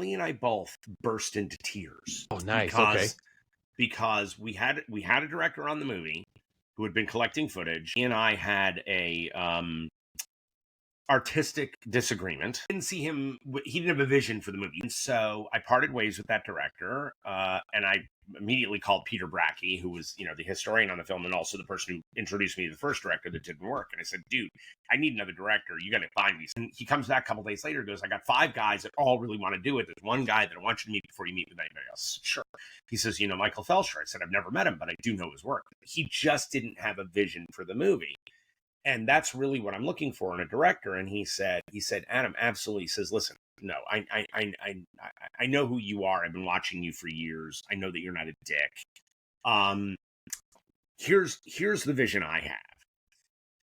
Allie and I both burst into tears Oh, nice. Okay. because we had a director on the movie who had been collecting footage. He and I had a artistic disagreement. Didn't see him. He didn't have a vision for the movie, and so I parted ways with that director. And I immediately called Peter Bracke, who was the historian on the film and also the person who introduced me to the first director that didn't work. And I said, "Dude, I need another director. You got to find me." And he comes back a couple days later and goes, "I got 5 guys that all really want to do it. There's one guy that I want you to meet before you meet with anybody else." Sure. He says, "Michael Felsher." I said, "I've never met him, but I do know his work." He just didn't have a vision for the movie. And that's really what I'm looking for in a director. And he said, "Adam, absolutely." He says, "Listen, no, I know who you are. I've been watching you for years. I know that you're not a dick. Here's the vision I have."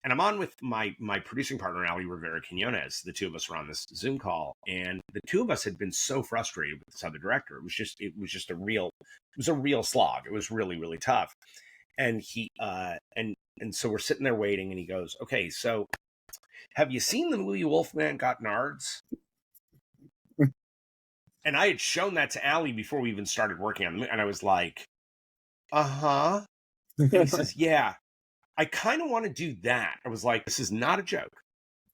And I'm on with my producing partner, Ali Rivera Quinones. The two of us were on this Zoom call, and the two of us had been so frustrated with this other director. It was just a real slog. It was really, really tough. And he and so we're sitting there waiting, and he goes, "Okay, so have you seen the movie Wolfman Got Nards?" And I had shown that to Allie before we even started working on the movie, and I was like, "Uh-huh." And he says, "Yeah, I kind of want to do that." I was like, this is not a joke.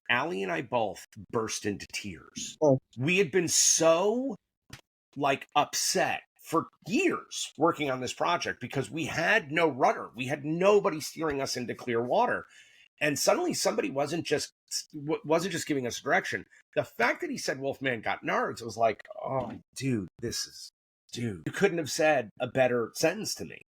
Allie and I both burst into tears. Oh. We had been so upset for years working on this project because we had no rudder. We had nobody steering us into clear water. And suddenly somebody wasn't just giving us direction. The fact that he said Wolfman Got Nards was like, oh, dude, you couldn't have said a better sentence to me.